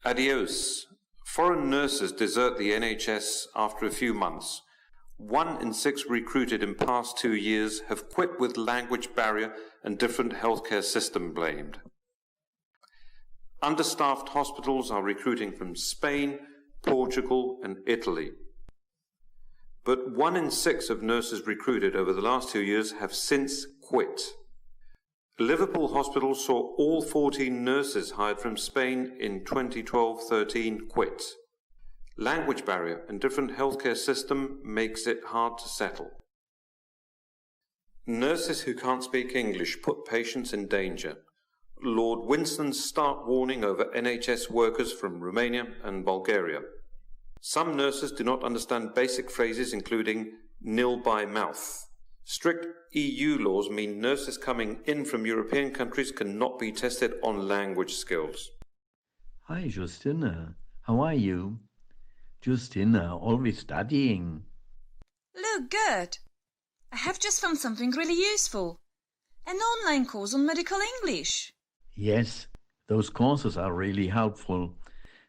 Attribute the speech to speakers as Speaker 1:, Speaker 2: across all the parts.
Speaker 1: Adios. Foreign nurses desert the NHS after a few months. 1 in 6 recruited in past 2 years have quit with language barrier and different healthcare system blamed. Understaffed hospitals are recruiting from Spain, Portugal and Italy. But 1 in 6 of nurses recruited over the last 2 years have since quit. Liverpool Hospital saw all 14 nurses hired from Spain in 2012-13 quit. Language barrier and different healthcare system makes it hard to settle. Nurses who can't speak English put patients in danger. Lord Winston's stark warning over NHS workers from Romania and Bulgaria. Some nurses do not understand basic phrases including nil by mouth. Strict EU laws mean nurses coming in from European countries cannot be tested on language skills.
Speaker 2: Hi, Justina. How are you? Justina, always studying.
Speaker 3: Look, good. I have just found something really useful. An online course on medical English.
Speaker 2: Yes, those courses are really helpful,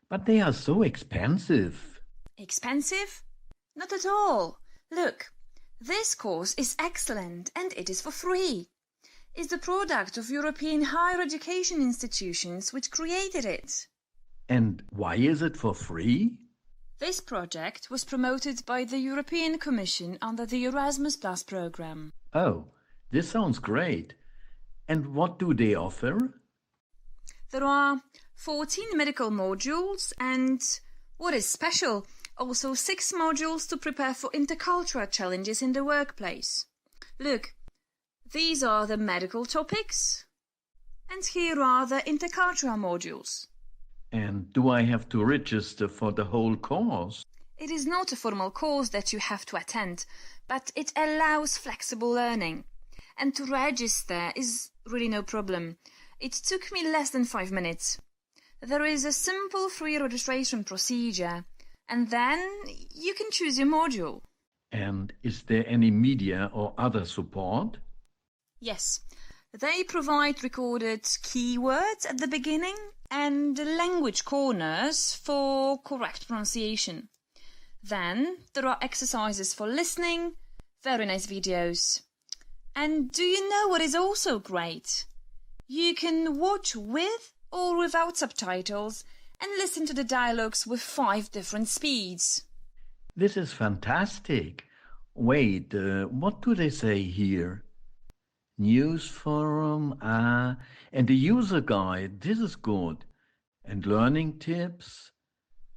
Speaker 2: but they are so expensive.
Speaker 3: Expensive? Not at all. Look, this course is excellent and it is for free. It's the product of European higher education institutions which created it.
Speaker 2: And why is it for free?
Speaker 3: This project was promoted by the European Commission under the Erasmus Plus program.
Speaker 2: Oh, this sounds great. And what do they offer?
Speaker 3: There are 14 medical modules and, what is special, also 6 modules to prepare for intercultural challenges in the workplace. Look, these are the medical topics, and here are the intercultural modules.
Speaker 2: And do I have to register for the whole course?
Speaker 3: It is not a formal course that you have to attend, but it allows flexible learning. And to register is really no problem. It took me less than 5 minutes. There is a simple free registration procedure, and then you can choose your module.
Speaker 2: And is there any media or other support?
Speaker 3: Yes, they provide recorded keywords at the beginning and language corners for correct pronunciation. Then there are exercises for listening, very nice videos. And do you know what is also great? You can watch with or without subtitles and listen to the dialogues with 5 different speeds.
Speaker 2: This is fantastic. Wait, what do they say here? News forum, and the user guide, this is good. And learning tips,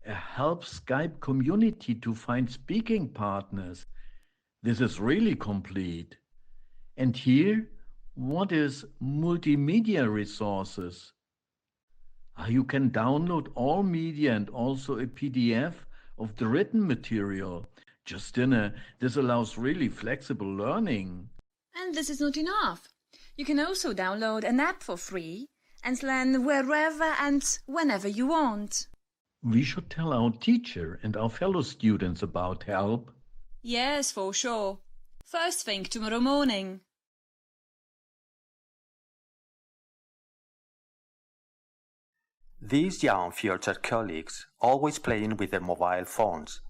Speaker 2: a help Skype community to find speaking partners. This is really complete. And here, what is multimedia resources? You can download all media and also a PDF of the written material. Justina, this allows really flexible learning.
Speaker 3: And this is not enough. You can also download an app for free and learn wherever and whenever you want.
Speaker 2: We should tell our teacher and our fellow students about help.
Speaker 3: Yes, for sure. First thing tomorrow morning.
Speaker 4: These young future colleagues always playing with their mobile phones.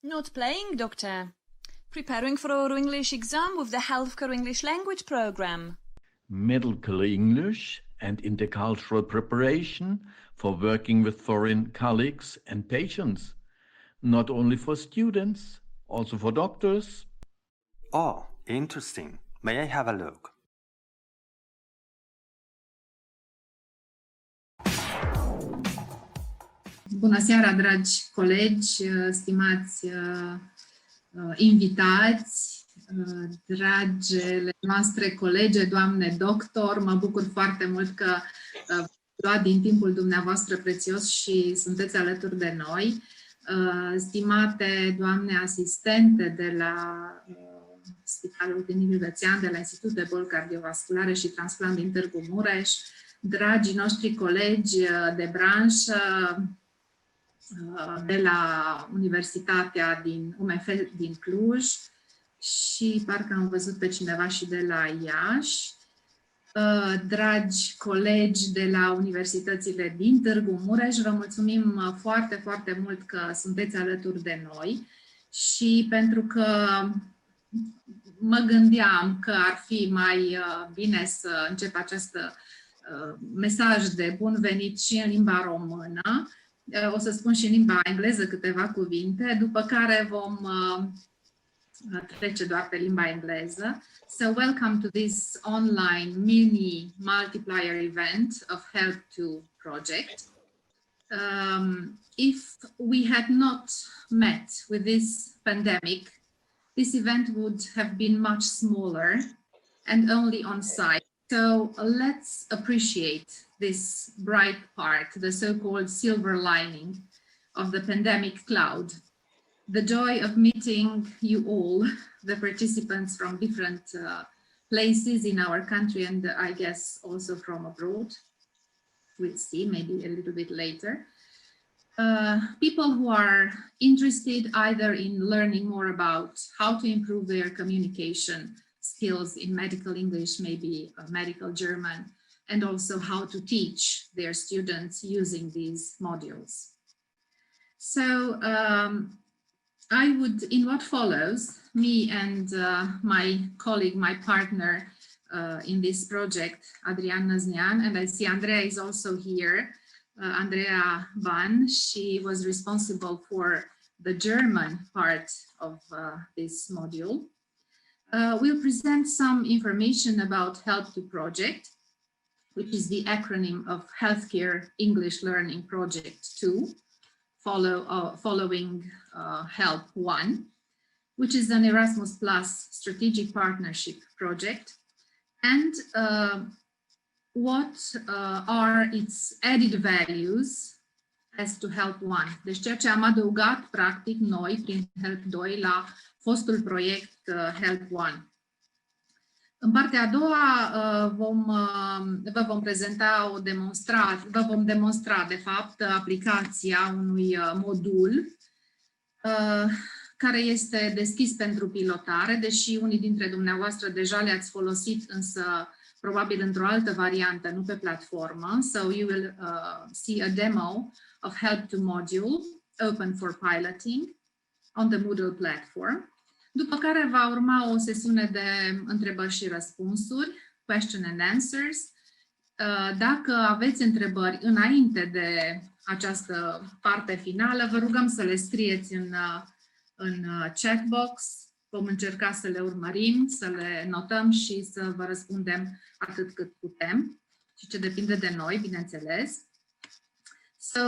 Speaker 3: Not playing, Doctor. Preparing for our English exam with the Healthcare English Language Program.
Speaker 2: Medical English and intercultural preparation for working with foreign colleagues and patients. Not only for students, also for doctors.
Speaker 4: Oh, interesting. May I have a look?
Speaker 5: Bună seara, dragi colegi, stimați invitați, dragele noastre colege, doamne doctor, mă bucur foarte mult că luați din timpul dumneavoastră prețios și sunteți alături de noi. Stimate doamne asistente de la Spitalul Clinic Județean, de la Institutul de Boli Cardiovasculare și Transplant din Târgu Mureș, dragii noștri colegi de branșă, de la Universitatea din UMF din Cluj și parcă am văzut pe cineva și de la Iași. dragi colegi de la universitățile din Târgu Mureș, vă mulțumim foarte, foarte mult că sunteți alături de noi și pentru că mă gândeam că ar fi mai bine să încep acest mesaj de bun venit și în limba română. O să spun și în limba engleză câteva cuvinte, după care vom trece doar pe limba engleză. So welcome to this online mini multiplier event of Help2 project. If we had not met with this pandemic, this event would have been much smaller and only on site. So let's appreciate this bright part, the so-called silver lining of the pandemic cloud. The joy of meeting you all, the participants from different places in our country and I guess also from abroad. We'll see, maybe a little bit later. People who are interested either in learning more about how to improve their communication skills in medical English, maybe medical German, and also how to teach their students using these modules. So I would, in what follows, me and my colleague, my partner in this project, Adrian Năznean, and I see Andrea is also here, Andrea Ban. She was responsible for the German part of this module. We'll present some information about Help2 project, which is the acronym of Healthcare English Learning Project 2, following Help1, which is an Erasmus Plus strategic partnership project, and what are its added values as to Help1. Deci ceea ce am adăugat practic noi prin Help2 la fostul proiect Help1. În partea a doua vă vom prezenta o demonstrație, vă vom demonstra de fapt aplicația unui modul care este deschis pentru pilotare, deși unii dintre dumneavoastră deja le-ați folosit, însă probabil într-o altă variantă, nu pe platformă. So you will see a demo of Help2 module open for piloting on the Moodle platform. După care va urma o sesiune de întrebări și răspunsuri, question and answers. Dacă aveți întrebări înainte de această parte finală, vă rugăm să le scrieți în chat box. Vom încerca să le urmărim, să le notăm și să vă răspundem atât cât putem și ce depinde de noi, bineînțeles. So,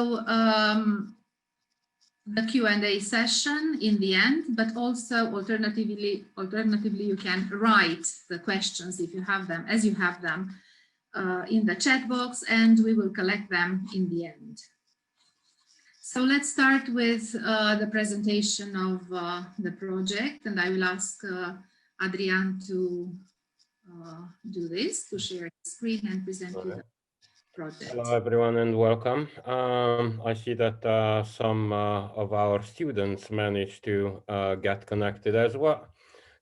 Speaker 5: the Q&A session in the end, but also alternatively you can write the questions if you have them, as you have them in the chat box, and we will collect them in the end. So let's start with the presentation of the project, and I will ask Adrian to do this, to share his screen and present you the project.
Speaker 6: Hello everyone and welcome. I see that some of our students managed to get connected as well.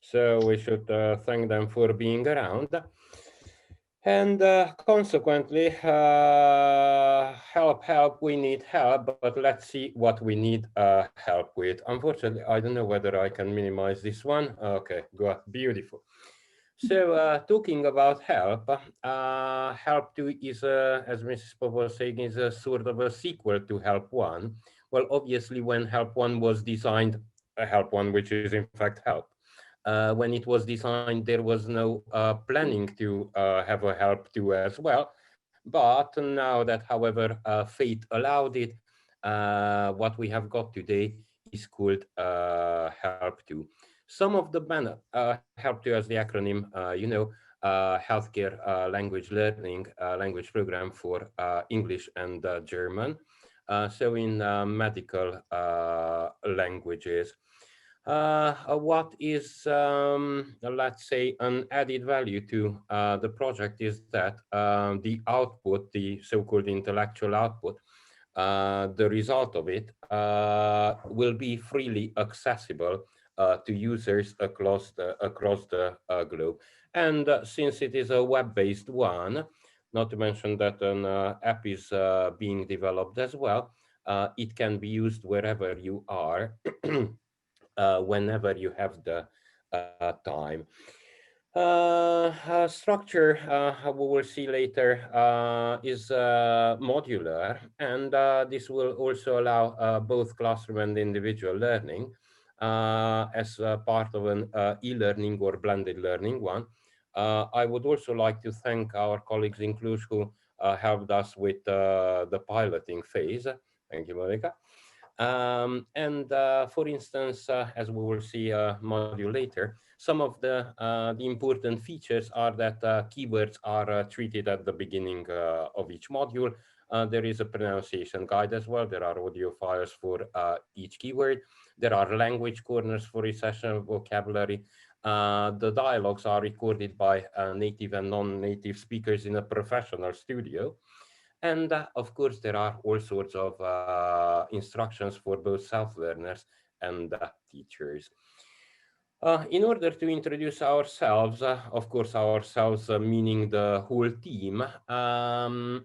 Speaker 6: So we should thank them for being around. And consequently, help, we need help, but let's see what we need help with. Unfortunately, I don't know whether I can minimize this one. Okay, good, beautiful. So talking about help, Help2 is, as Mrs. Pop was saying, is a sort of a sequel to Help1. Well, obviously, when Help1 was designed, Help1, which is in fact help, when it was designed, there was no planning to have a Help2 as well. But now that, however, fate allowed it, what we have got today is called Help2. Some of the Help2 as the acronym, you know, healthcare language learning language program for English and German. So in medical languages. What is, let's say, an added value to the project is that the output, the so-called intellectual output, the result of it will be freely accessible to users across the globe. And since it is a web-based one, not to mention that an app is being developed as well, it can be used wherever you are, whenever you have the time. Structure, we will see later, is modular, and this will also allow both classroom and individual learning as part of an e-learning or blended learning one. I would also like to thank our colleagues in Cluj who helped us with the piloting phase. Thank you, Monica. And for instance, as we will see a module later, some of the important features are that keywords are treated at the beginning of each module. There is a pronunciation guide as well. There are audio files for each keyword. There are language corners for each session of vocabulary. The dialogues are recorded by native and non-native speakers in a professional studio. And of course, there are all sorts of instructions for both self-learners and teachers. In order to introduce ourselves, of course, ourselves meaning the whole team, there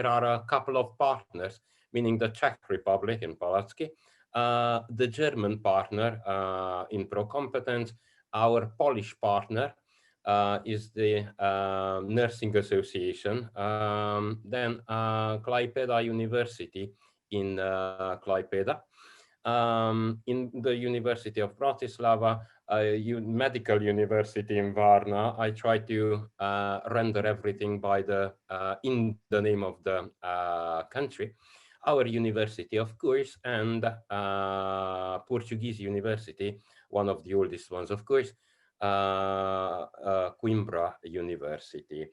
Speaker 6: are a couple of partners, meaning the Czech Republic in Palacky, the German partner in ProCompetence, our Polish partner is the Nursing Association, then Klaipėda University in Klaipėda, in the University of Bratislava, Medical University in Varna. I try to render everything by in the name of the country. Our university, of course, and Portuguese University, one of the oldest ones, of course, Coimbra University.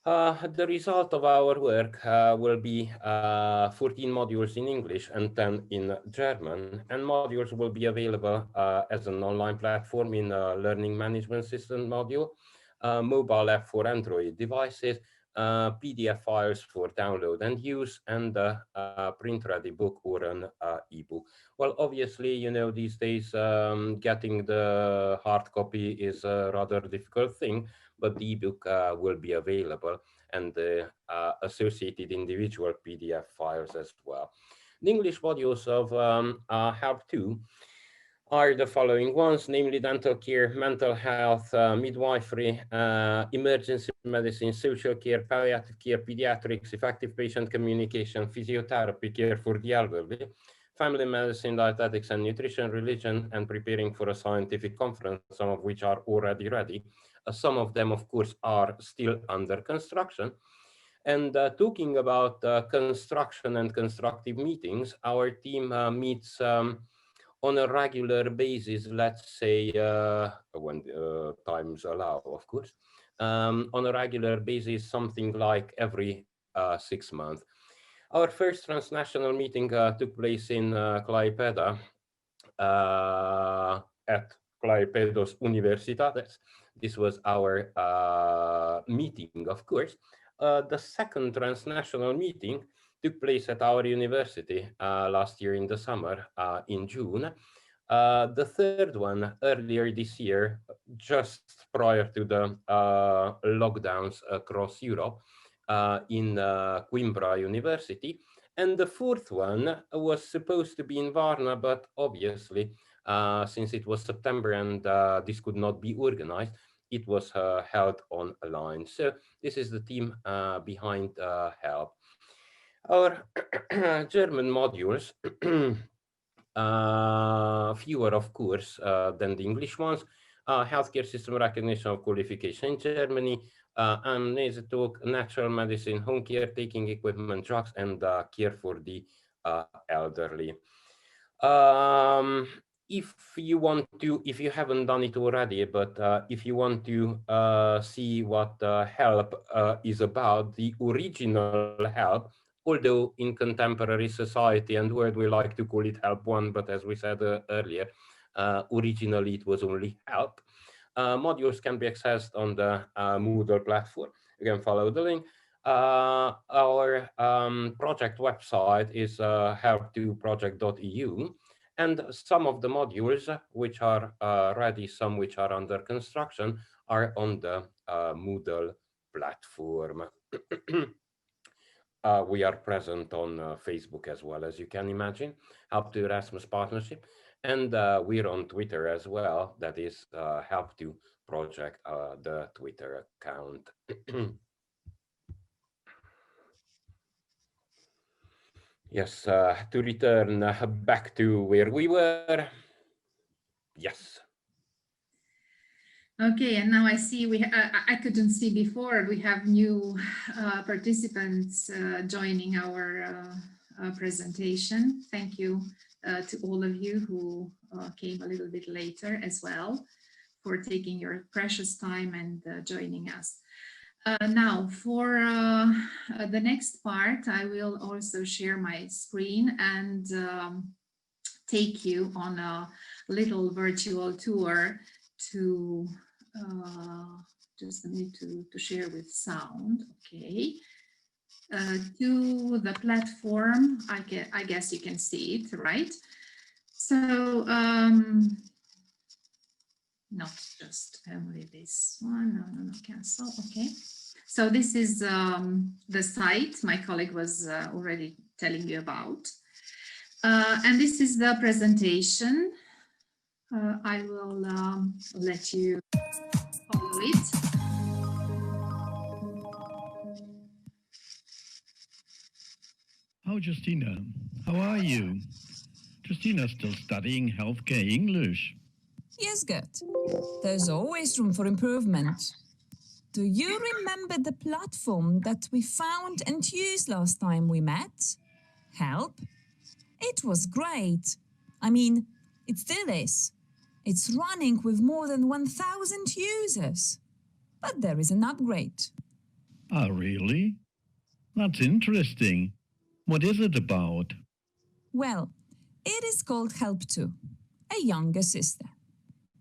Speaker 6: The result of our work will be 14 modules in English and 10 in German, and modules will be available as an online platform in a learning management system module, mobile app for Android devices, PDF files for download and use, and a print-ready book or an ebook. Well, obviously, you know, these days getting the hard copy is a rather difficult thing, but the ebook will be available, and the associated individual PDF files as well. The English modules of HELP 2 are the following ones, namely dental care, mental health, midwifery, emergency medicine, social care, palliative care, pediatrics, effective patient communication, physiotherapy, care for the elderly, family medicine, dietetics and nutrition, religion, and preparing for a scientific conference, some of which are already ready. Some of them, of course, are still under construction. And talking about construction and constructive meetings, our team meets on a regular basis, let's say, when times allow, of course, on a regular basis, something like every 6 months. Our first transnational meeting took place in Klaipėda at Klaipėdos Universitātes. This was our meeting, of course. The second transnational meeting took place at our university last year in the summer, in June. The third one earlier this year, just prior to the lockdowns across Europe, in Coimbra University. And the fourth one was supposed to be in Varna, but obviously, since it was September and this could not be organized, it was held online. So this is the team behind HELP. Our German modules, fewer, of course, than the English ones. Healthcare system recognition of qualification in Germany, amnesia talk, natural medicine, home care, taking equipment, drugs, and care for the elderly. If you want to, if you haven't done it already, but if you want to see what HELP is about, the original HELP, although in contemporary society and world we like to call it HELP 1, but as we said earlier, originally it was only HELP. Modules can be accessed on the Moodle platform. You can follow the link. Our project website is help2project.eu, And some of the modules which are ready, some which are under construction, are on the Moodle platform. We are present on Facebook as well, as you can imagine, Help to Erasmus Partnership. And we're on Twitter as well. That is Help to Project, the Twitter account. Yes, to return back to where we were. Yes.
Speaker 5: Okay, and now I see I couldn't see before. We have new participants joining our presentation. Thank you to all of you who came a little bit later as well for taking your precious time and joining us. Now for the next part, I will also share my screen and take you on a little virtual tour to just need to share with sound. Okay, to the platform. I guess you can see it, right? So not just only this one. No, cancel. Okay, so this is the site my colleague was already telling you about, and this is the presentation. I will let you follow it.
Speaker 7: Oh, Justina, how are you? Justina's still studying healthcare English.
Speaker 8: Yes, Gert. There's always room for improvement. Do you remember the platform that we found and used last time we met? Help? It was great. I mean, it still is. It's running with more than 1,000 users. But there is an upgrade.
Speaker 7: Ah, really? That's interesting. What is it about?
Speaker 8: Well, it is called Help2, a younger sister.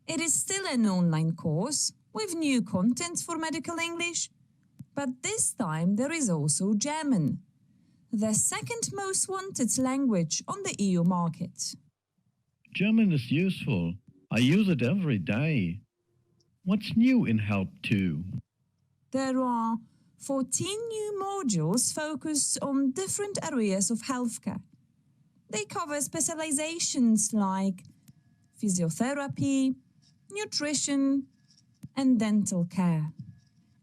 Speaker 8: It is still an online course with new content for medical English, but this time there is also German, the second most wanted language on the EU market.
Speaker 7: German is useful. I use it every day. What's new in Help2?
Speaker 8: There are 14 new modules focused on different areas of healthcare. They cover specializations like physiotherapy, nutrition, and dental care.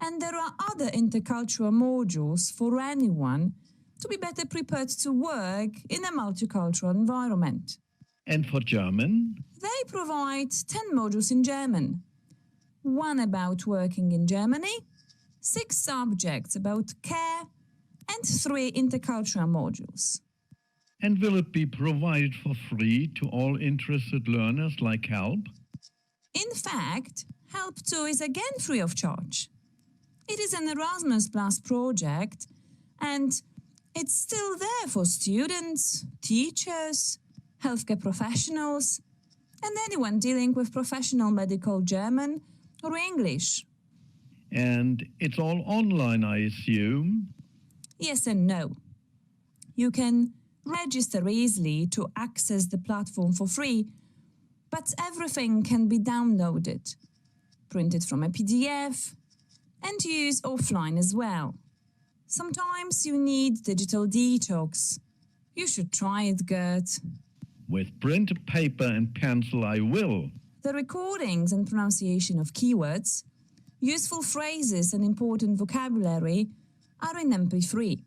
Speaker 8: And there are other intercultural modules for anyone to be better prepared to work in a multicultural environment.
Speaker 7: And for German?
Speaker 8: They provide 10 modules in German, one about working in Germany, 6 subjects about care, and 3 intercultural modules.
Speaker 7: And will it be provided for free to all interested learners like Help?
Speaker 8: In fact, Help2 is again free of charge. It is an Erasmus Plus project, and it's still there for students, teachers, healthcare professionals, and anyone dealing with professional medical German or English.
Speaker 7: And it's all online, I assume?
Speaker 8: Yes and no. You can register easily to access the platform for free, but everything can be downloaded, printed from a PDF, and used offline as well. Sometimes you need digital detox. You should try it, Gert.
Speaker 7: With printed paper and pencil, I will.
Speaker 8: The recordings and pronunciation of keywords, useful phrases and important vocabulary are in MP3.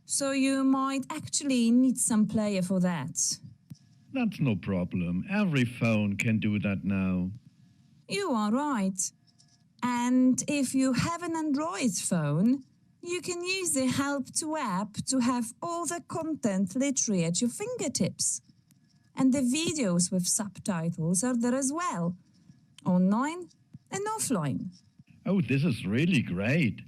Speaker 8: So you might actually need some player for that.
Speaker 7: That's no problem. Every phone can do that now.
Speaker 8: You are right. And if you have an Android phone, you can use the Help2 app to have all the content literally at your fingertips. And the videos with subtitles are there as well, online and offline.
Speaker 7: Oh, this is really great.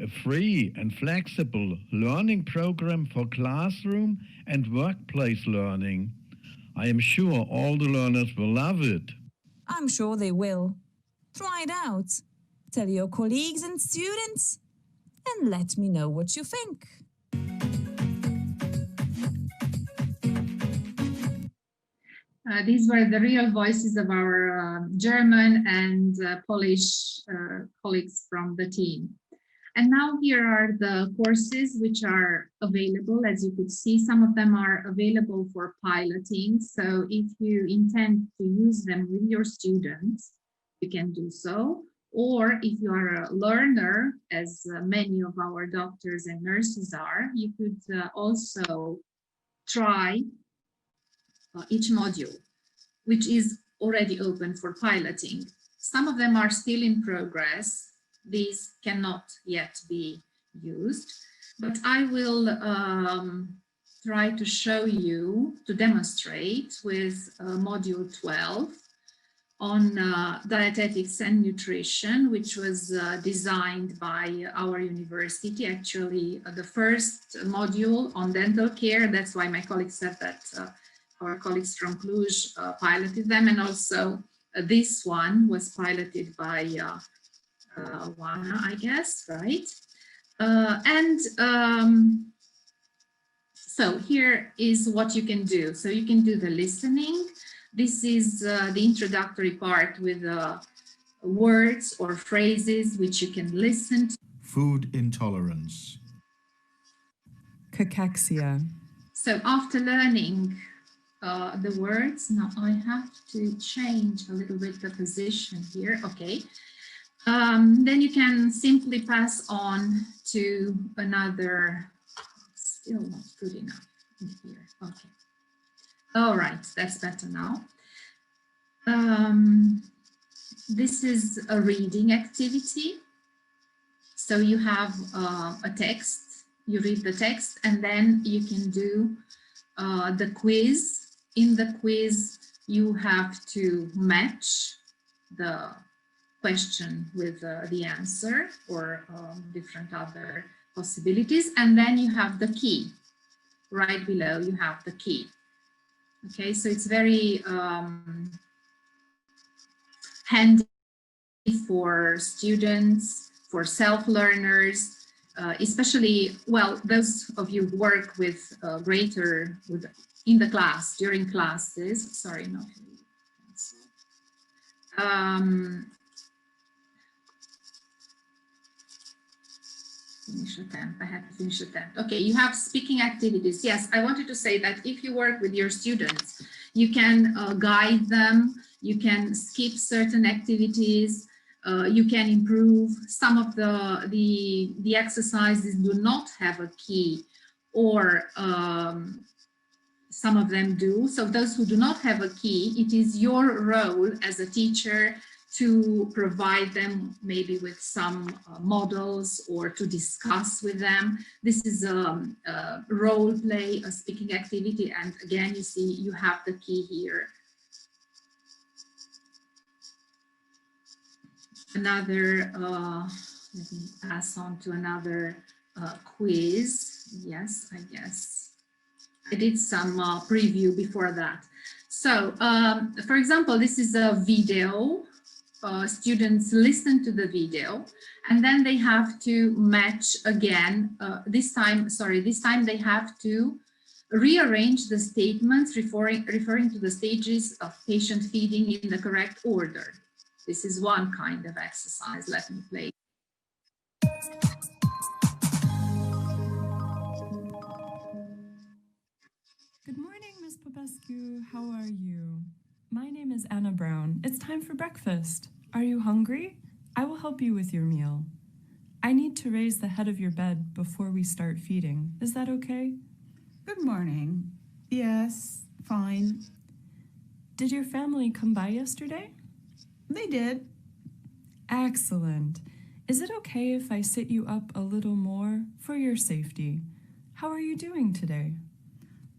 Speaker 7: A free and flexible learning program for classroom and workplace learning. I am sure all the learners will love it.
Speaker 8: I'm sure they will. Try it out. Tell your colleagues and students, and let me know what you think.
Speaker 5: These were the real voices of our German and Polish colleagues from the team. And now here are the courses which are available. As you could see, some of them are available for piloting. So if you intend to use them with your students, you can do so. Or if you are a learner, as many of our doctors and nurses are, you could also try each module, which is already open for piloting. Some of them are still in progress. These cannot yet be used, but I will try to show you, to demonstrate with module 12 on dietetics and nutrition, which was designed by our university. Actually, the first module on dental care, that's why my colleague said that our colleagues from Cluj piloted them, and also this one was piloted by Juana, I guess, right? So here is what you can do. So you can do the listening. This is the introductory part with words or phrases which you can listen to.
Speaker 9: Food intolerance.
Speaker 10: Cachexia.
Speaker 5: So after learning the words, now I have to change a little bit the position here, okay. Then you can simply pass on to another, still not good enough here, okay. All right, that's better now. This is a reading activity. So you have a text, you read the text, and then you can do the quiz. In the quiz, you have to match the question with the answer or different other possibilities. And then you have the key. Right below, you have the key. Okay, so it's very handy for students, for self-learners, especially, well, those of you who work with in the class, during classes, sorry, not finish attempt, I have to finish attempt. Okay, you have speaking activities. Yes, I wanted to say that if you work with your students, you can guide them, you can skip certain activities, you can improve. Some of the exercises do not have a key, or some of them do. So those who do not have a key, it is your role as a teacher to provide them maybe with some models or to discuss with them. This is a role play, a speaking activity. And again, you see, you have the key here. Another, let me pass on to another quiz. Yes, I guess. I did some preview before that. So, for example, this is a video. Students listen to the video, and then they have to match again. This time they have to rearrange the statements referring to the stages of patient feeding in the correct order. This is one kind of exercise. Let me play.
Speaker 10: Good morning, Ms. Popescu. How are you? My name is Anna Brown. It's time for breakfast. Are you hungry? I will help you with your meal. I need to raise the head of your bed before we start feeding. Is that okay?
Speaker 11: Good morning. Yes, fine.
Speaker 10: Did your family come by yesterday?
Speaker 11: They did.
Speaker 10: Excellent. Is it okay if I sit you up a little more for your safety? How are you doing today?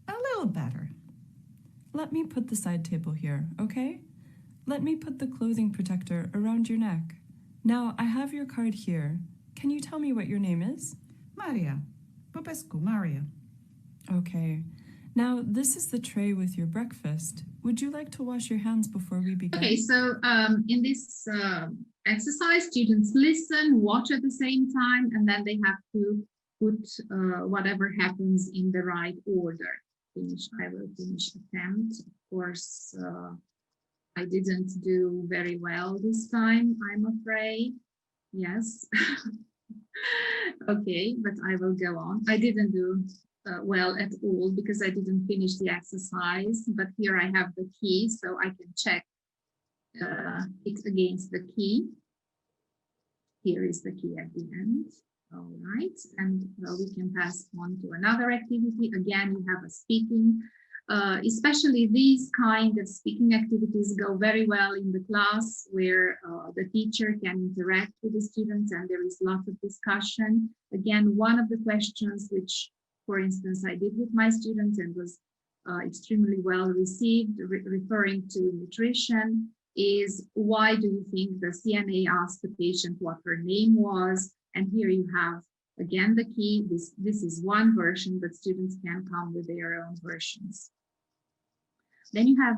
Speaker 11: A little better.
Speaker 10: Let me put the side table here, okay? Let me put the clothing protector around your neck. Now, I have your card here. Can you tell me what your name is?
Speaker 11: Maria. Popescu, Maria.
Speaker 10: Okay. Now, this is the tray with your breakfast. Would you like to wash your hands before we begin?
Speaker 5: Okay, so in this exercise, students listen, watch at the same time, and then they have to put whatever happens in the right order. I will finish attempt. Of course, I didn't do very well this time, I'm afraid. Yes. Okay, but I will go on. I didn't do well at all because I didn't finish the exercise, but here I have the key, so I can check it against the key. Here is the key at the end. All right, and we can pass on to another activity. Again, you have a speaking. Especially these kind of speaking activities go very well in the class where the teacher can interact with the students and there is lots of discussion. Again, one of the questions which, for instance, I did with my students and was extremely well received, referring to nutrition, is why do you think the CNA asked the patient what her name was? And here you have, again, the key. This is one version, but students can come with their own versions. Then you have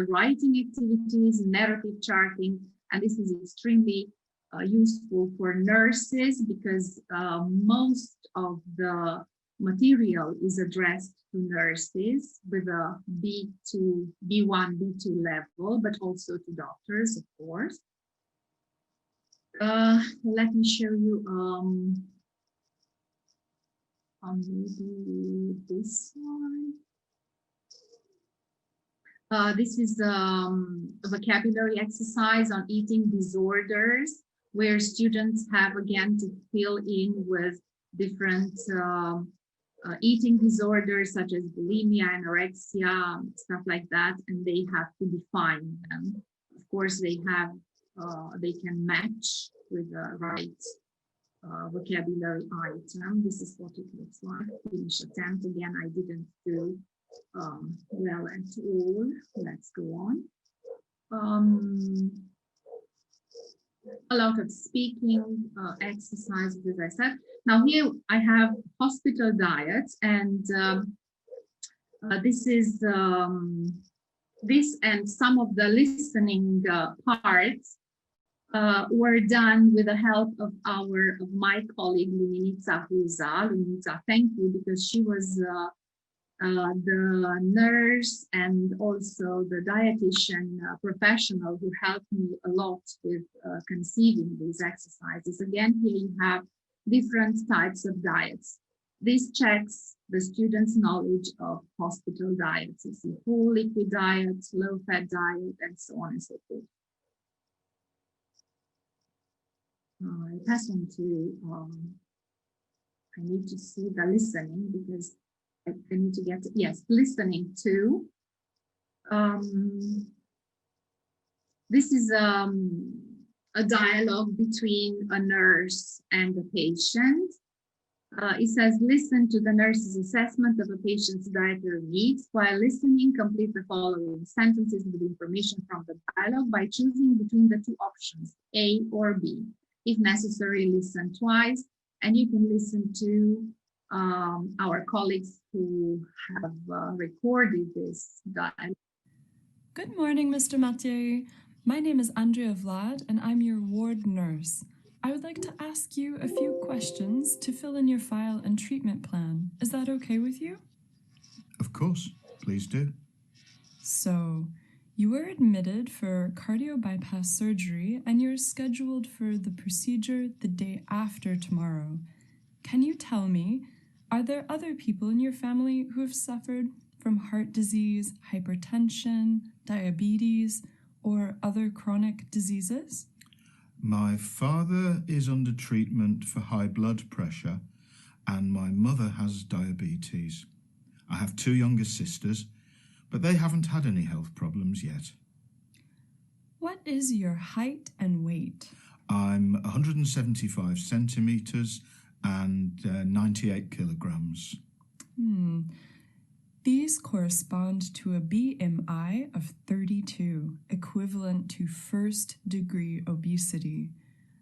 Speaker 5: writing activities, narrative charting, and this is extremely useful for nurses because most of the material is addressed to nurses with a B2, B1, B2 level, but also to doctors, of course. Let me show you maybe this one. This is a vocabulary exercise on eating disorders, where students have again to fill in with different eating disorders such as bulimia, anorexia, stuff like that, and they have to define them. Of course, they can match with the right vocabulary item. This is what it looks like. Finish attempt. Again, I didn't do well at all. Let's go on. A lot of speaking exercises, as I said. Now here I have hospital diets, and this is this and some of the listening parts were done with the help of my colleague Luminica Huza. Luminica, thank you, because she was the nurse and also the dietitian professional who helped me a lot with conceiving these exercises. Again, here you have different types of diets. This checks the students' knowledge of hospital diets. You see full liquid diet, low-fat diet, and so on and so forth. I pass on to, I need to see the listening because I need to get, yes, listening to. This is a dialogue between a nurse and a patient. It says, listen to the nurse's assessment of a patient's dietary needs. While listening, complete the following sentences with information from the dialogue by choosing between the two options, A or B. If necessary, listen twice, and you can listen to our colleagues who have recorded this dialogue.
Speaker 10: Good morning, Mr. Mathieu. My name is Andrea Vlad, and I'm your ward nurse. I would like to ask you a few questions to fill in your file and treatment plan. Is that okay with you?
Speaker 9: Of course, please do.
Speaker 10: So, you were admitted for cardio bypass surgery and you're scheduled for the procedure the day after tomorrow. Can you tell me, are there other people in your family who have suffered from heart disease, hypertension, diabetes, or other chronic diseases?
Speaker 9: My father is under treatment for high blood pressure, and my mother has diabetes. I have two younger sisters, but they haven't had any health problems yet.
Speaker 10: What is your height and weight?
Speaker 9: I'm 175 centimeters and 98 kilograms.
Speaker 10: These correspond to a BMI of 32, equivalent to first-degree obesity.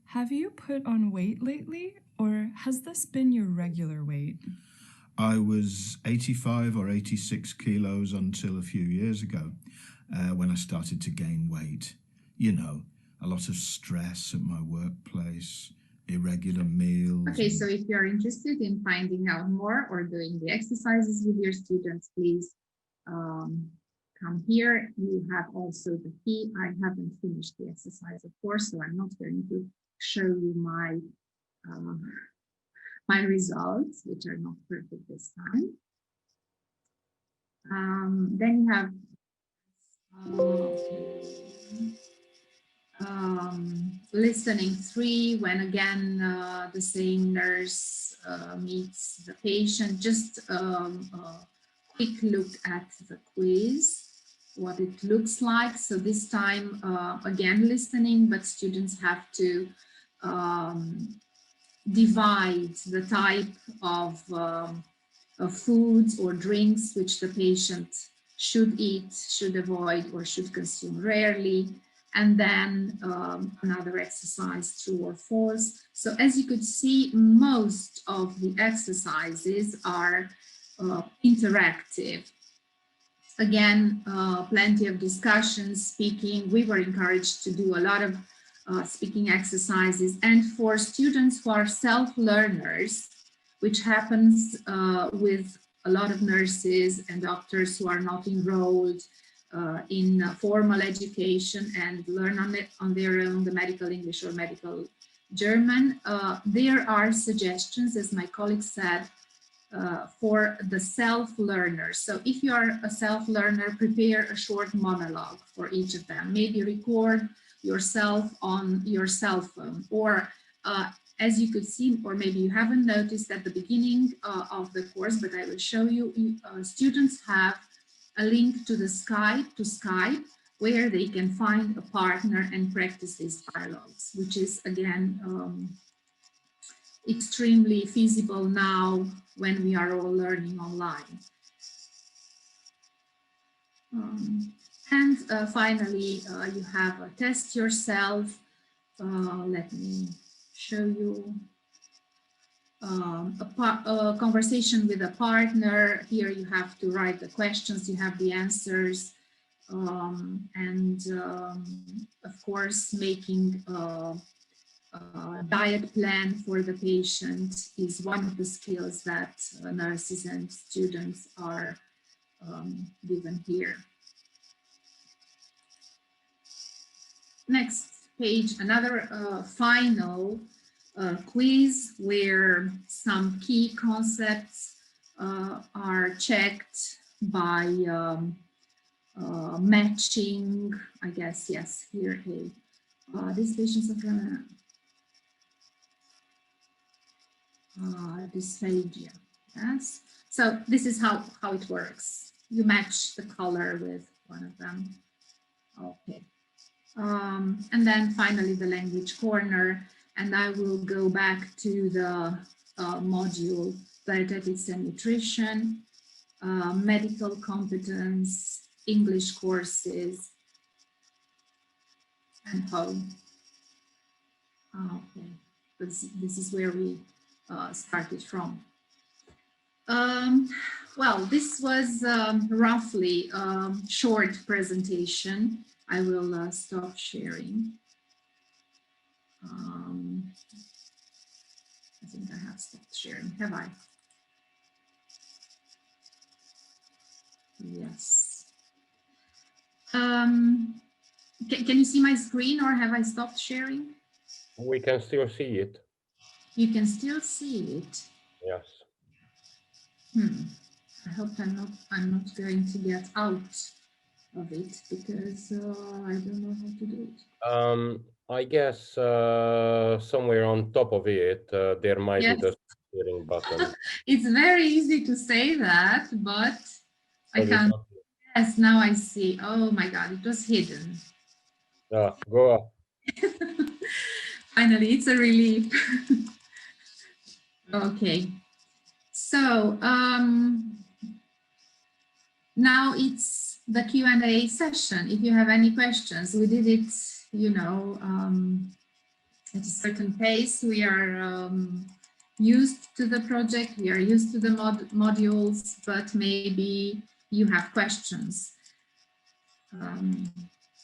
Speaker 10: Have you put on weight lately, or has this been your regular weight?
Speaker 9: I was 85 or 86 kilos until a few years ago, when I started to gain weight. You know, a lot of stress at my workplace, irregular meals.
Speaker 5: Okay, so if you're interested in finding out more or doing the exercises with your students, please come here. You have also the key. I haven't finished the exercise, of course, so I'm not going to show you my my results, which are not perfect this time. Then you have listening 3, when again the same nurse meets the patient. Just a quick look at the quiz, what it looks like. So this time again listening, but students have to divide the type of foods or drinks which the patient should eat, should avoid, or should consume rarely. And then another exercise, true or false. So as you could see, most of the exercises are interactive. Again, plenty of discussions, speaking. We were encouraged to do a lot of speaking exercises. And for students who are self-learners, which happens with a lot of nurses and doctors who are not enrolled in formal education and learn on their own the medical English or medical German, there are suggestions, as my colleague said, for the self-learner. So if you are a self-learner, prepare a short monologue for each of them. Maybe record yourself on your cell phone, or as you could see, or maybe you haven't noticed at the beginning of the course, but I will show you, students have a link to the Skype, where they can find a partner and practice these dialogues, which is again extremely feasible now when we are all learning online. And finally, you have a test yourself. Let me show you a conversation with a partner. Here you have to write the questions, you have the answers, and of course making a diet plan for the patient is one of the skills that nurses and students are given here. Next page, another final quiz where some key concepts are checked by matching, I guess, yes, here, these patients are dysphagia, yes. So this is how it works. You match the color with one of them, okay. And then finally the language corner, and I will go back to the module Dietetics and Nutrition, medical competence, English courses, and home. Okay, this is where we started from. Well, this was roughly a short presentation. I will stop sharing. I think I have stopped sharing, have I? Yes. Can you see my screen, or have I stopped sharing?
Speaker 6: We can still see it.
Speaker 5: You can still see it?
Speaker 6: Yes.
Speaker 5: I hope I'm not going to get out of it, because I don't know how to do it.
Speaker 6: I guess somewhere on top of it there might be the sharing button.
Speaker 5: It's very easy to say that, but I can't. Yes, now I see. Oh my God, it was hidden.
Speaker 6: Go up.
Speaker 5: Finally, it's a relief. Okay, so now it's the Q&A session. If you have any questions, we did it, you know, at a certain pace. We are used to the project, we are used to the modules, but maybe you have questions.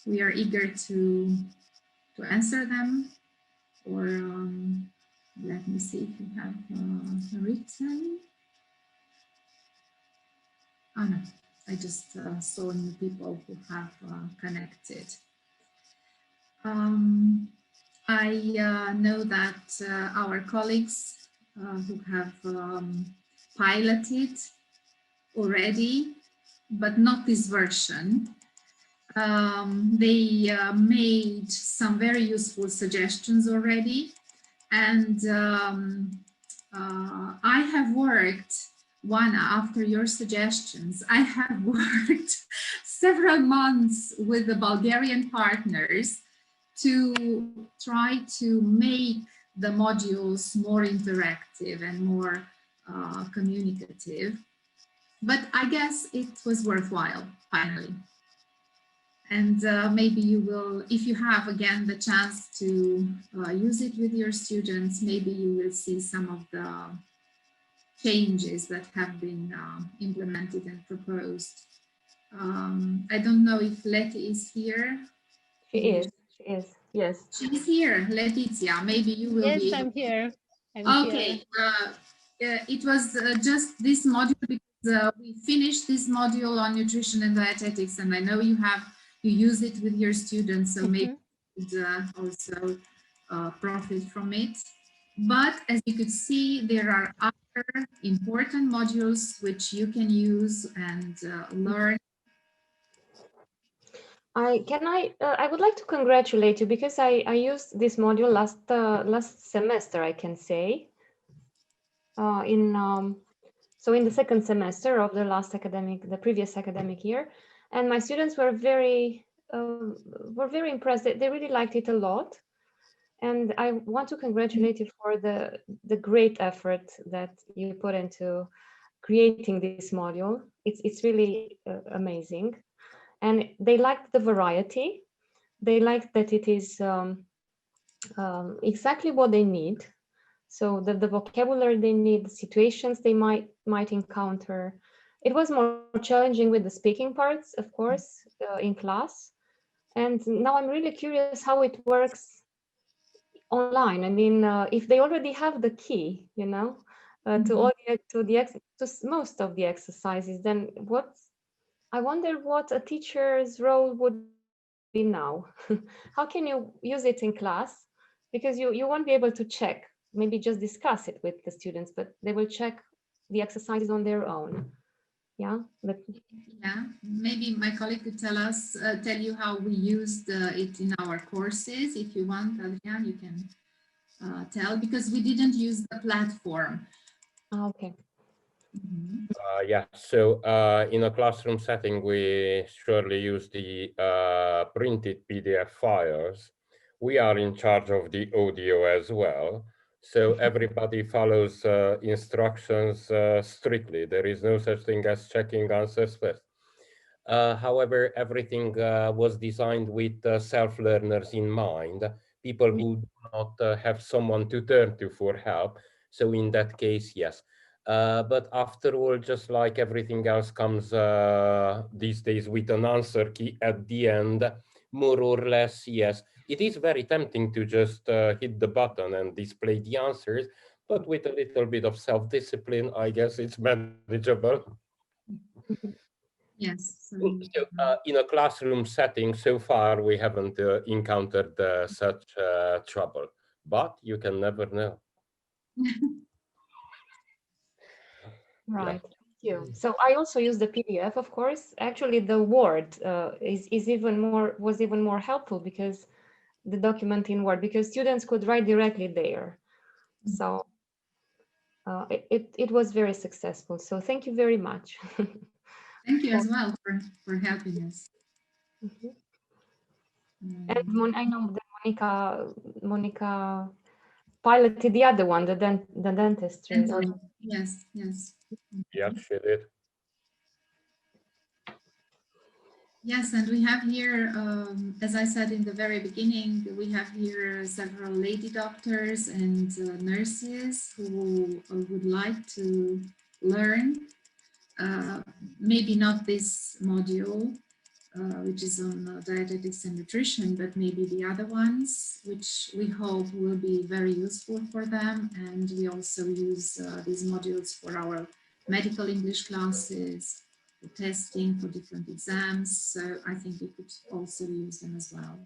Speaker 5: We are eager to answer them, or let me see if we have written. Oh no, I just saw new people who have connected. I know that our colleagues who have piloted already, but not this version, they made some very useful suggestions already. And I have worked, Juana, after your suggestions, I have worked several months with the Bulgarian partners to try to make the modules more interactive and more communicative. But I guess it was worthwhile, finally. And maybe you will, if you have again the chance to use it with your students, maybe you will see some of the changes that have been implemented and proposed. I don't know if Leti is here.
Speaker 12: She is, yes.
Speaker 5: She's here, Letizia, maybe you will be able.
Speaker 13: Yes, I'm here.
Speaker 5: Okay, it was just this module because we finished this module on nutrition and dietetics, and I know you use it with your students, so maybe you could also profit from it. But as you could see, there are other important modules which you can use and learn.
Speaker 12: I would like to congratulate you because I used this module last semester, I can say, so in the second semester of the previous academic year, and my students were very impressed. They really liked it a lot, and I want to congratulate you for the great effort that you put into creating this module. It's really amazing. And they liked the variety. They liked that it is exactly what they need. So the vocabulary they need, the situations they might encounter. It was more challenging with the speaking parts, of course, in class. And now I'm really curious how it works online. I mean, if they already have the key, you know, to most of the exercises, then I wonder what a teacher's role would be now. How can you use it in class? Because you won't be able to check, maybe just discuss it with the students, but they will check the exercises on their own. Yeah.
Speaker 5: Yeah, maybe my colleague could tell you how we used it in our courses. If you want, Adrian, you can tell, because we didn't use the platform.
Speaker 12: Oh, okay.
Speaker 6: Yeah, so in a classroom setting, we surely use the printed PDF files. We are in charge of the audio as well. So everybody follows instructions strictly. There is no such thing as checking answers first. However, everything was designed with self-learners in mind, people who do not have someone to turn to for help. So in that case, yes. But after all, just like everything else comes these days with an answer key at the end, more or less, yes. It is very tempting to just hit the button and display the answers, but with a little bit of self-discipline, I guess it's manageable.
Speaker 5: Yes.
Speaker 6: So, in a classroom setting, so far, we haven't encountered such trouble, but you can never know.
Speaker 12: Right. Thank you. So I also use the PDF, of course. Actually, the Word was even more helpful because the document in Word, because students could write directly there. So it was very successful. So thank you very much.
Speaker 5: Thank you as well for helping us.
Speaker 12: And I know that Monica piloted the other one, the dentistry.
Speaker 5: Yes, yes.
Speaker 6: Yes, she did.
Speaker 5: Yes, and we have here, as I said in the very beginning, we have here several lady doctors and nurses who would like to learn, maybe not this module, which is on dietetics and nutrition, but maybe the other ones, which we hope will be very useful for them. And we also use these modules for our medical English classes for testing, for different exams. So I think you could also use them as well.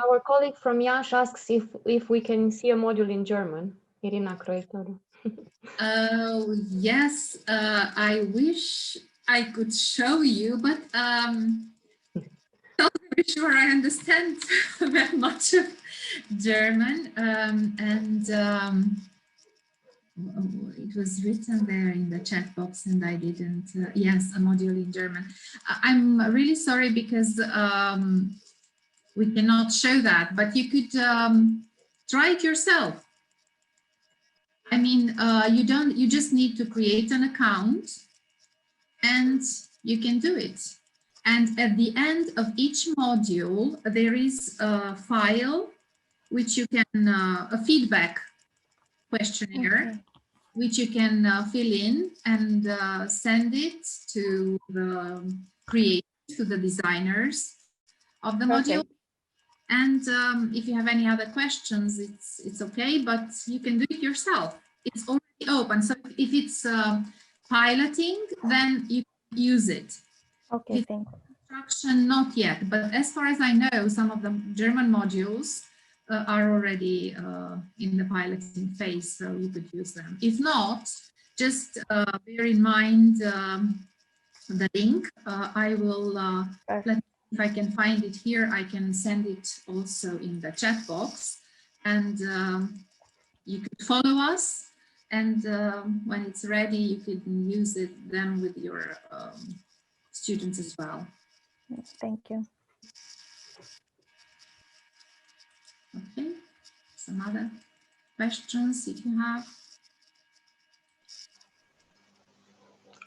Speaker 12: Our colleague from Yash asks if we can see a module in German. Irina Croitoru.
Speaker 5: Yes, I wish I could show you, but not very sure I understand that much of German. It was written there in the chat box and I didn't. Yes, a module in German. I'm really sorry because we cannot show that, but you could try it yourself. I mean, you just need to create an account and you can do it. And at the end of each module, there is a file which you can, a feedback questionnaire, which you can fill in and send it to the creators, to the designers of the module. And if you have any other questions, it's okay, but you can do it yourself. It's already open. So if it's piloting, then you can use it.
Speaker 12: Okay, thank you.
Speaker 5: Instruction, not yet, but as far as I know, some of the German modules are already in the piloting phase, so you could use them. If not, just bear in mind the link. I will if I can find it here, I can send it also in the chat box, and you could follow us. And when it's ready, you can use them with your students as well.
Speaker 12: Thank you.
Speaker 5: Okay, some other questions if you have?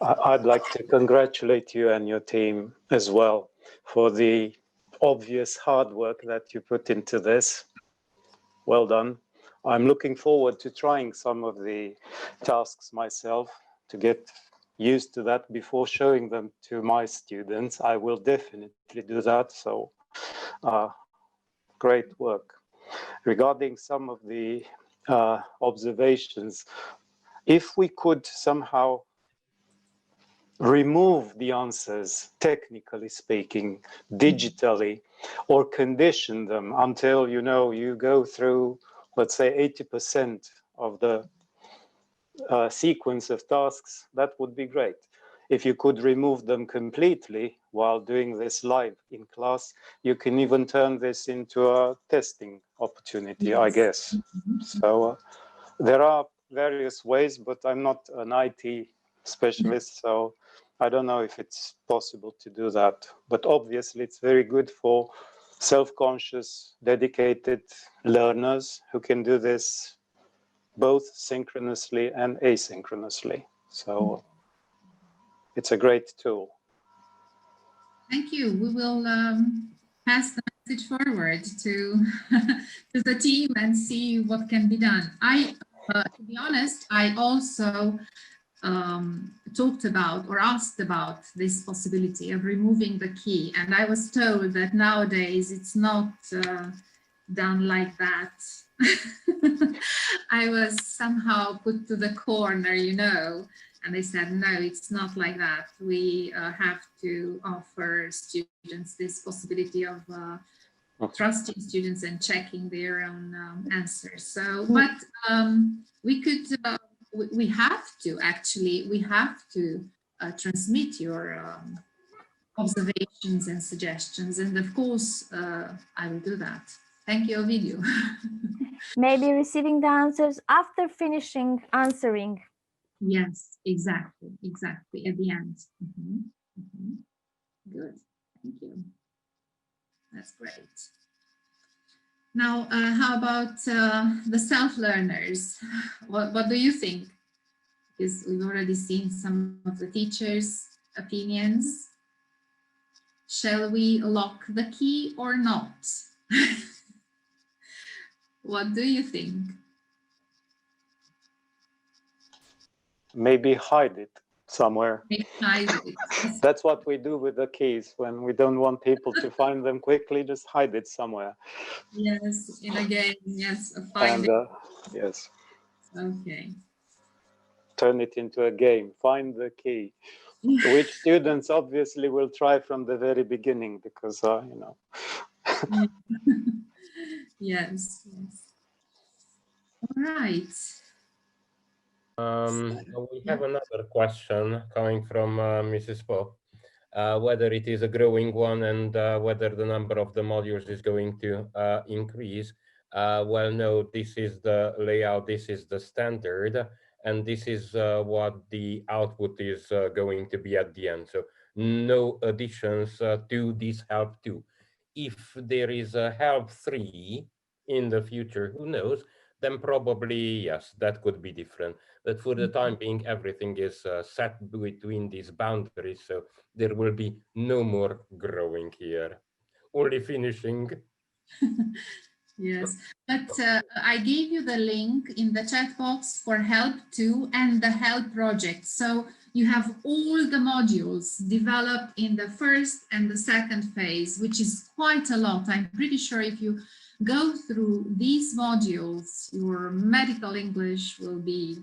Speaker 13: I'd like to congratulate you and your team as well for the obvious hard work that you put into this. Well done. I'm looking forward to trying some of the tasks myself to get used to that before showing them to my students. I will definitely do that. So great work. Regarding some of the observations, if we could somehow remove the answers, technically speaking, digitally, or condition them until, you know, you go through, let's say, 80% of the sequence of tasks, that would be great. If you could remove them completely while doing this live in class, you can even turn this into a testing opportunity, yes. I guess. So there are various ways, but I'm not an IT specialist, so I don't know if it's possible to do that. But obviously, it's very good for self-conscious, dedicated learners who can do this both synchronously and asynchronously. So it's a great tool.
Speaker 5: Thank you. We will pass the message forward to, to the team and see what can be done. To be honest, I also talked about or asked about this possibility of removing the key. And I was told that nowadays it's not done like that. I was somehow put to the corner, you know, and they said, no, it's not like that. We have to offer students this possibility of trusting students and checking their own answers. So, but we could, we have to transmit your observations and suggestions. And of course, I will do that. Thank you, Ovidiu. Maybe receiving the answers after finishing answering. Yes, exactly, at the end. Good, thank you. That's great. Now, how about the self-learners? What do you think? Because we've already seen some of the teachers' opinions. Shall we lock the key or not? What do you think?
Speaker 13: Maybe hide it somewhere.
Speaker 5: Maybe hide it.
Speaker 13: That's what we do with the keys when we don't want people to find them quickly. Just hide it somewhere.
Speaker 5: Yes, in a game. Yes, find it.
Speaker 13: Yes.
Speaker 5: Okay.
Speaker 13: turn it into a game, find the key, which students obviously will try from the very beginning because, you know.
Speaker 5: Yes, yes. All right.
Speaker 6: We have another question coming from Mrs. Pope, whether it is a growing one and whether the number of the modules is going to increase. Well, no, this is the layout, this is the standard, and this is what the output is going to be at the end. So no additions to this help 2. If there is a help 3 in the future, who knows, then probably, yes, that could be different. But for the time being, everything is set between these boundaries. So there will be no more growing here, only finishing.
Speaker 5: Yes, but I gave you the link in the chat box for help 2 and the help project. So you have all the modules developed in the first and the second phase, which is quite a lot. I'm pretty sure if you go through these modules, your medical English will be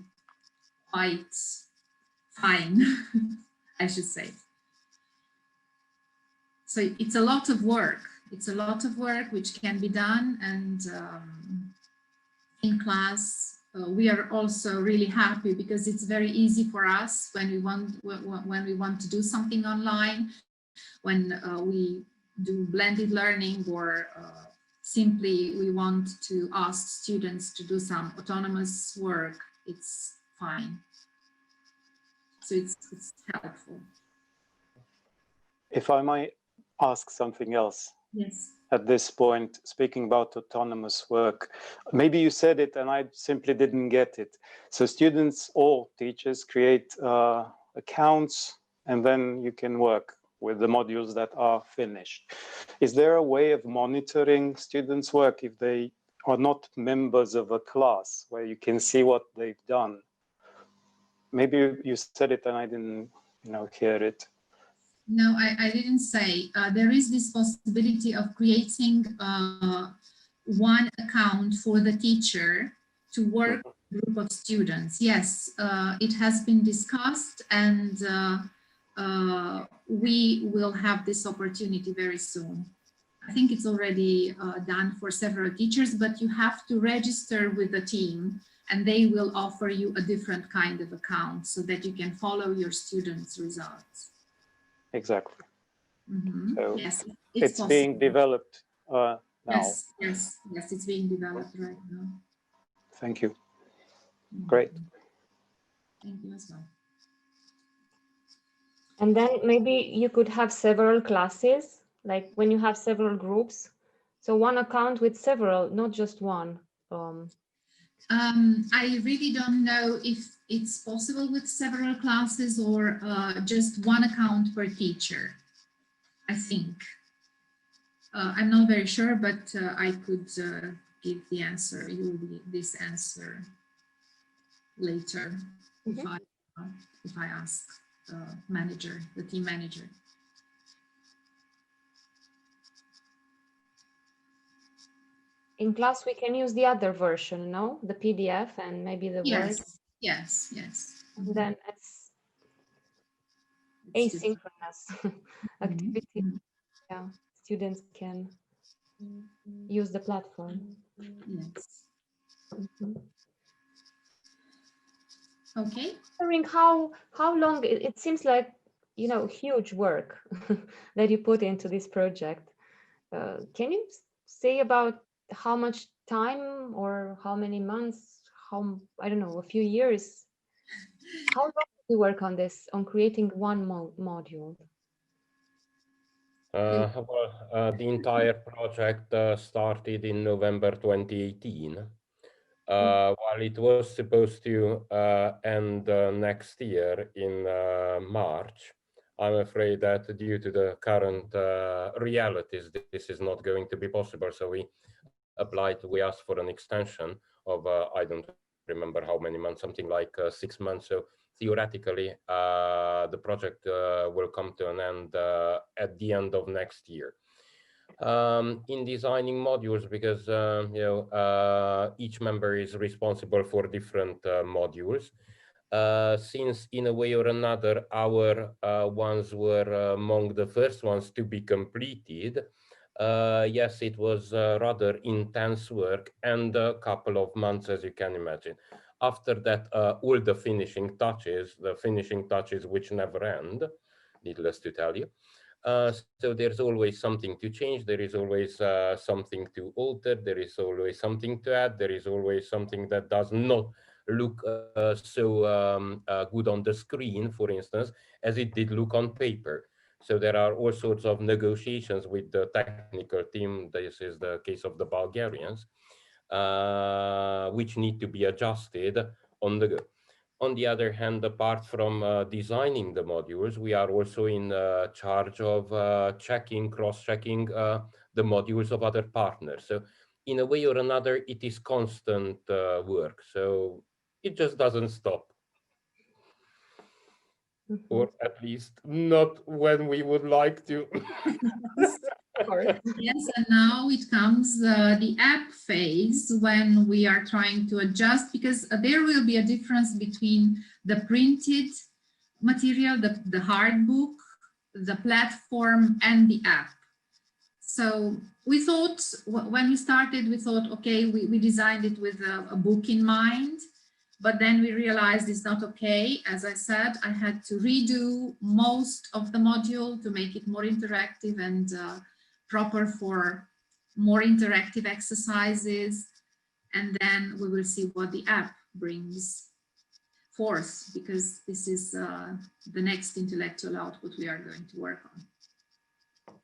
Speaker 5: quite fine, I should say. So it's a lot of work. It's a lot of work which can be done, and in class we are also really happy because it's very easy for us when we want to do something online, when we do blended learning, or simply we want to ask students to do some autonomous work. It's fine. So it's helpful.
Speaker 13: If I might ask something else.
Speaker 5: Yes.
Speaker 13: At this point, speaking about autonomous work, maybe you said it and I simply didn't get it. So students or teachers create accounts and then you can work with the modules that are finished. Is there a way of monitoring students' work if they are not members of a class where you can see what they've done? Maybe you said it and I didn't, hear it.
Speaker 5: No, I didn't say. There is this possibility of creating one account for the teacher to work with a group of students. Yes, it has been discussed, and we will have this opportunity very soon. I think it's already done for several teachers, but you have to register with the team, and they will offer you a different kind of account so that you can follow your students' results.
Speaker 13: Exactly.
Speaker 5: Mm-hmm.
Speaker 13: So
Speaker 5: yes,
Speaker 13: it's being developed now.
Speaker 5: Yes, it's being developed right now.
Speaker 13: Thank you. Mm-hmm. Great.
Speaker 5: Thank you as well.
Speaker 12: And then maybe you could have several classes, like when you have several groups. So one account with several, not just one.
Speaker 5: I really don't know if it's possible with several classes or just one account per teacher, I think. I'm not very sure, but I could give the answer, this answer later if I ask the team manager.
Speaker 12: In class, we can use the other version, no? The PDF and maybe the Word.
Speaker 5: Yes.
Speaker 12: And then it's asynchronous activity.
Speaker 5: Mm-hmm.
Speaker 12: Yeah, students can use the platform.
Speaker 5: Yes.
Speaker 12: Mm-hmm.
Speaker 5: Okay.
Speaker 12: Wondering how long it seems like, huge work that you put into this project. Can you say about how much time or how many months, I don't know, a few years? How long did you work on this, on creating one module?
Speaker 6: The entire project started in November 2018. While it was supposed to end next year in March, I'm afraid that due to the current realities, this is not going to be possible. So we asked for an extension of, I don't remember how many months, something like 6 months. So theoretically, the project will come to an end at the end of next year. In designing modules, because each member is responsible for different modules. since in a way or another, our ones were among the first ones to be completed. Yes, it was rather intense work and a couple of months, as you can imagine. After that, all the finishing touches which never end, needless to tell you. So there's always something to change. There is always something to alter. There is always something to add. There is always something that does not look so good on the screen, for instance, as it did look on paper. So there are all sorts of negotiations with the technical team. This is the case of the Bulgarians, which need to be adjusted on the go. On the other hand, apart from designing the modules, we are also in charge of cross-checking the modules of other partners. So in a way or another, it is constant work. So it just doesn't stop. Or at least not when we would like to.
Speaker 5: Yes, and now it comes the app phase when we are trying to adjust, because there will be a difference between the printed material, the hard book, the platform, and the app. So we thought, when we started, we thought, okay, we designed it with a book in mind, but then we realized it's not okay. As I said, I had to redo most of the module to make it more interactive and proper for more interactive exercises. And then we will see what the app brings forth, because this is the next intellectual output we are going to work on.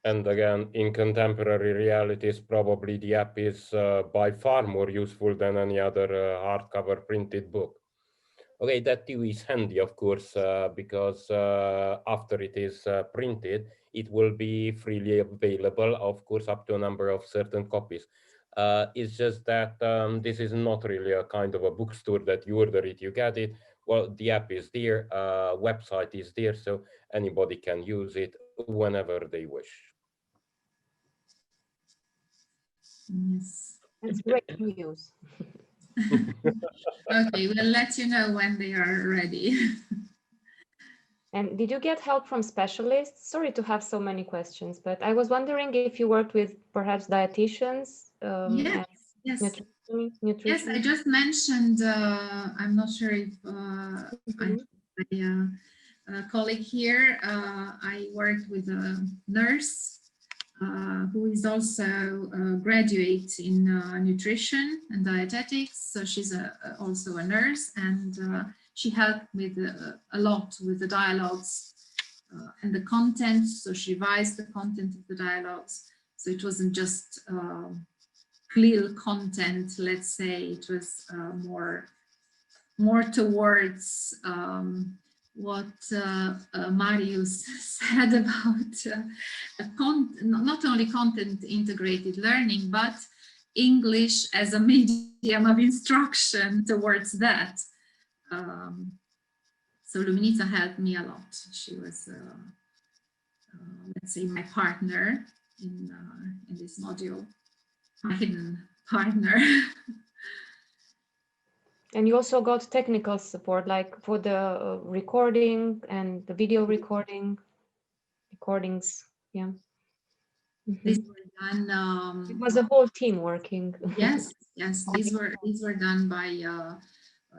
Speaker 6: And again, in contemporary realities, probably the app is by far more useful than any other hardcover printed book. Okay, that too is handy, of course, because after it is printed, it will be freely available, of course, up to a number of certain copies. It's just that this is not really a kind of a bookstore that you order it, you get it. Well, the app is there, website is there, so anybody can use it whenever they wish.
Speaker 5: Yes.
Speaker 12: That's great news.
Speaker 5: Okay, we'll let you know when they are ready.
Speaker 12: And did you get help from specialists? Sorry to have so many questions, but I was wondering if you worked with perhaps dietitians.
Speaker 5: Yes, yes.
Speaker 12: Nutrition.
Speaker 5: Yes, I just mentioned, I'm not sure if a colleague here, I worked with a nurse who is also a graduate in nutrition and dietetics. So she's also a nurse, and she helped me a lot with the dialogues and the content. So she revised the content of the dialogues. So it wasn't just clear content, let's say. It was more towards what Marius said about not only content integrated learning, but English as a medium of instruction towards that. So Luminica helped me a lot. She was, let's say, my partner in this module, my hidden partner.
Speaker 12: And you also got technical support, like for the recording and the video recordings, yeah.
Speaker 5: These were done.
Speaker 12: It was a whole team working.
Speaker 5: Yes, yes. These were done by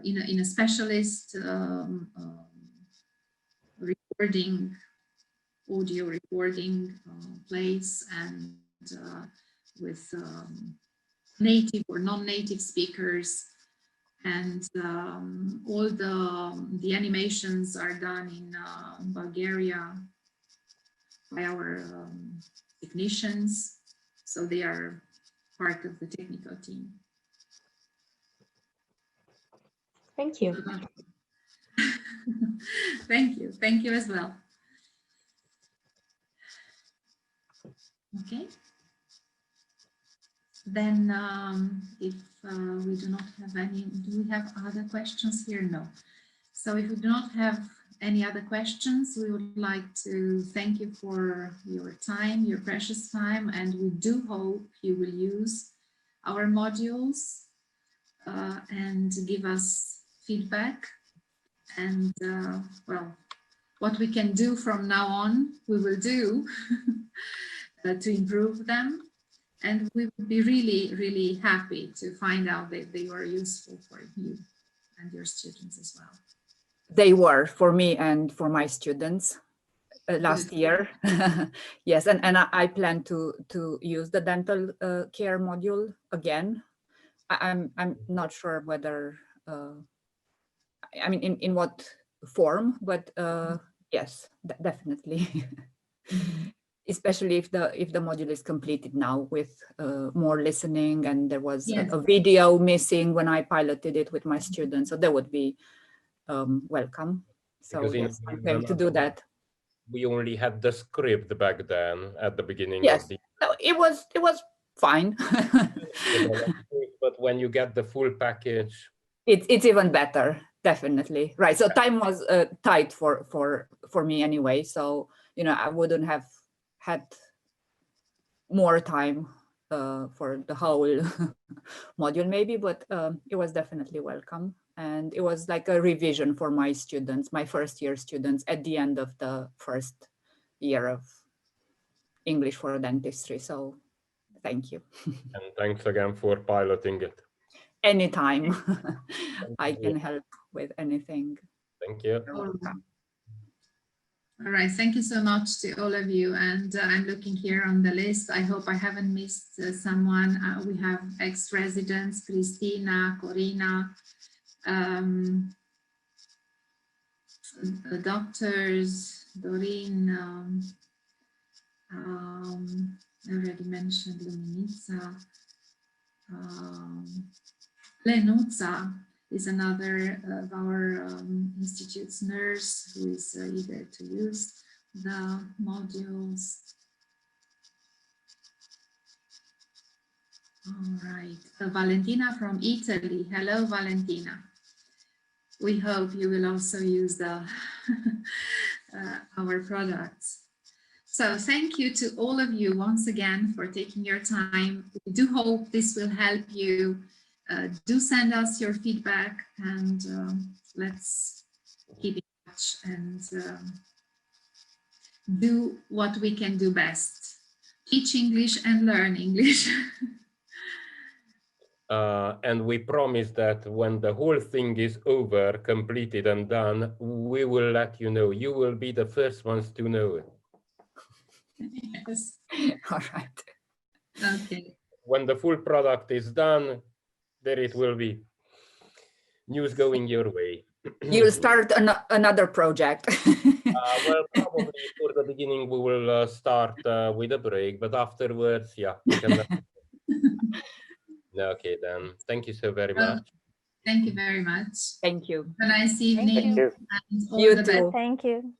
Speaker 5: in a specialist recording, audio recording place, and with native or non-native speakers. And all the animations are done in Bulgaria by our technicians, so they are part of the technical team.
Speaker 12: Thank you.
Speaker 5: Thank you as well. Okay. Then if we do not have any, do we have other questions here? No. So if we do not have any other questions, we would like to thank you for your time, your precious time, and we do hope you will use our modules and give us feedback. And well, what we can do from now on, we will do to improve them. And we would be really, really happy to find out that they were useful for you and your students as well.
Speaker 14: They were for me and for my students last year. Yes, and I plan to use the dental care module again. I'm not sure whether, I mean, in what form, but yes, definitely. Especially if the module is completed now with more listening, and there was a video missing when I piloted it with my students, so that would be welcome. So yes, I'm going to do that.
Speaker 6: We only had the script back then at the beginning.
Speaker 14: Yes,
Speaker 6: of the...
Speaker 14: it was fine.
Speaker 6: But when you get the full package,
Speaker 14: it's even better, definitely. Right. So time was tight for me anyway. So I wouldn't have had more time for the whole module maybe, but it was definitely welcome. And it was like a revision for my students, my first year students at the end of the first year of English for dentistry. So thank you.
Speaker 6: And thanks again for piloting it.
Speaker 14: Anytime. I can help with anything.
Speaker 6: Thank you.
Speaker 5: All right, thank you so much to all of you. And I'm looking here on the list. I hope I haven't missed someone. We have ex-residents, Christina, Corina, doctors, Doreen, I already mentioned Luminica. Lenuța is another of our institute's nurse who is eager to use the modules. All right, Valentina from Italy. Hello, Valentina. We hope you will also use the our products. So thank you to all of you once again for taking your time. We do hope this will help you. Do send us your feedback, and let's keep in touch and do what we can do best. Teach English and learn English.
Speaker 6: And we promise that when the whole thing is over, completed and done, we will let you know. You will be the first ones to know it.
Speaker 5: Yes.
Speaker 14: All right.
Speaker 5: Okay.
Speaker 6: When the full product is done, there it will be. News going your way.
Speaker 14: You'll start another project.
Speaker 6: Well, probably for the beginning we will start with a break, but afterwards, yeah. We can... Okay, then. Thank you so very much.
Speaker 5: Thank you very much.
Speaker 14: Thank you.
Speaker 5: Have a nice evening.
Speaker 12: Thank you.
Speaker 5: And all
Speaker 14: You
Speaker 5: the
Speaker 14: too.
Speaker 5: best.
Speaker 12: Thank you.